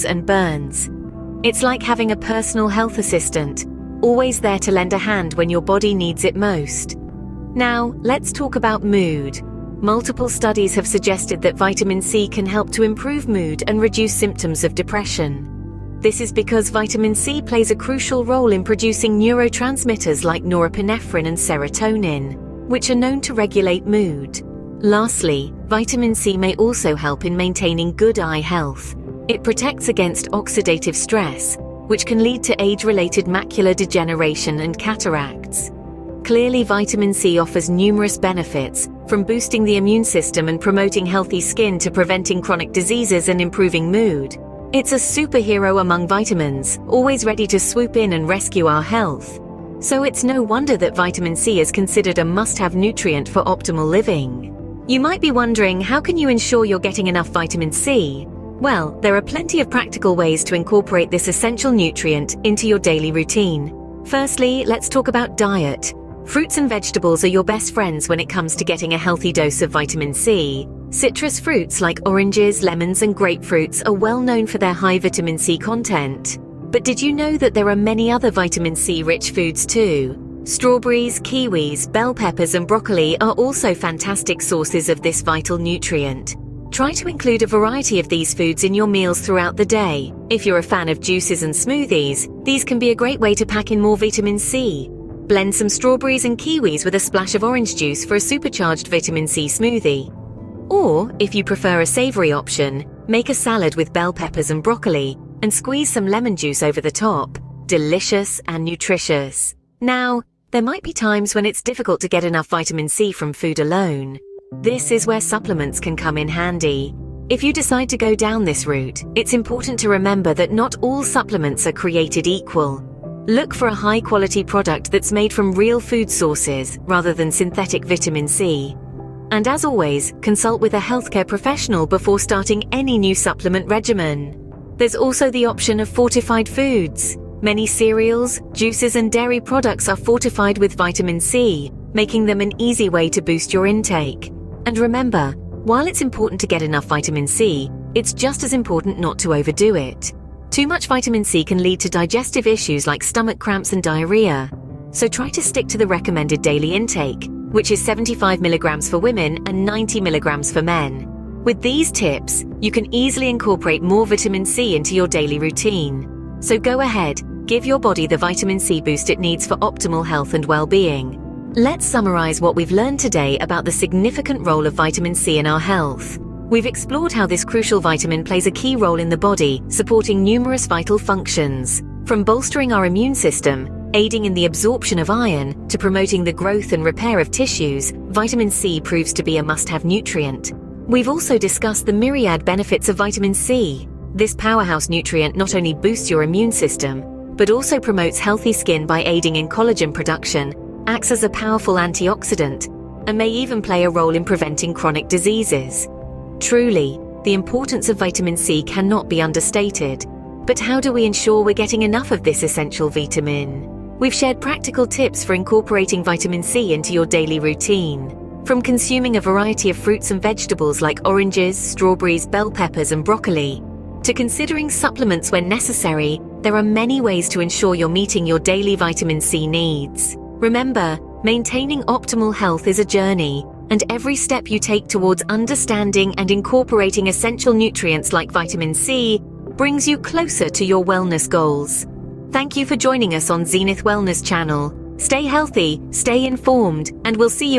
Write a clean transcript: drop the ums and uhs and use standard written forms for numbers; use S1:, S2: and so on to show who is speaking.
S1: and burns. It's like having a personal health assistant, always there to lend a hand when your body needs it most. Now, let's talk about mood. Multiple studies have suggested that vitamin C can help to improve mood and reduce symptoms of depression. This is because vitamin C plays a crucial role in producing neurotransmitters like norepinephrine and serotonin, which are known to regulate mood. Lastly, vitamin C may also help in maintaining good eye health. It protects against oxidative stress, which can lead to age-related macular degeneration and cataracts. Clearly, vitamin C offers numerous benefits, from boosting the immune system and promoting healthy skin to preventing chronic diseases and improving mood. It's a superhero among vitamins, always ready to swoop in and rescue our health. So it's no wonder that vitamin C is considered a must-have nutrient for optimal living. You might be wondering, how can you ensure you're getting enough vitamin C? Well, there are plenty of practical ways to incorporate this essential nutrient into your daily routine. Firstly, let's talk about diet. Fruits and vegetables are your best friends when it comes to getting a healthy dose of vitamin C. Citrus fruits like oranges, lemons, and grapefruits are well known for their high vitamin C content. But did you know that there are many other vitamin C-rich foods too? Strawberries, kiwis, bell peppers, and broccoli are also fantastic sources of this vital nutrient. Try to include a variety of these foods in your meals throughout the day. If you're a fan of juices and smoothies, these can be a great way to pack in more vitamin C. Blend some strawberries and kiwis with a splash of orange juice for a supercharged vitamin C smoothie. Or, if you prefer a savory option, make a salad with bell peppers and broccoli and squeeze some lemon juice over the top. Delicious and nutritious. Now, there might be times when it's difficult to get enough vitamin C from food alone. This is where supplements can come in handy. If you decide to go down this route, it's important to remember that not all supplements are created equal. Look for a high-quality product that's made from real food sources rather than synthetic vitamin C. And as always, consult with a healthcare professional before starting any new supplement regimen. There's also the option of fortified foods. Many cereals, juices, and dairy products are fortified with vitamin C, making them an easy way to boost your intake. And remember, while it's important to get enough vitamin C, it's just as important not to overdo it. Too much vitamin C can lead to digestive issues like stomach cramps and diarrhea. So try to stick to the recommended daily intake, which is 75 milligrams for women and 90 milligrams for men. With these tips, you can easily incorporate more vitamin C into your daily routine. So go ahead, give your body the vitamin C boost it needs for optimal health and well-being. Let's summarize what we've learned today about the significant role of vitamin C in our health. We've explored how this crucial vitamin plays a key role in the body, supporting numerous vital functions. From bolstering our immune system, aiding in the absorption of iron, to promoting the growth and repair of tissues, vitamin C proves to be a must-have nutrient. We've also discussed the myriad benefits of vitamin C. This powerhouse nutrient not only boosts your immune system, but also promotes healthy skin by aiding in collagen production, acts as a powerful antioxidant, and may even play a role in preventing chronic diseases. Truly, the importance of vitamin C cannot be understated. But how do we ensure we're getting enough of this essential vitamin? We've shared practical tips for incorporating vitamin C into your daily routine. From consuming a variety of fruits and vegetables like oranges, strawberries, bell peppers, and broccoli, to considering supplements when necessary, there are many ways to ensure you're meeting your daily vitamin C needs. Remember, maintaining optimal health is a journey, and every step you take towards understanding and incorporating essential nutrients like vitamin C brings you closer to your wellness goals. Thank you for joining us on Zenith Wellness Channel. Stay healthy, stay informed, and we'll see you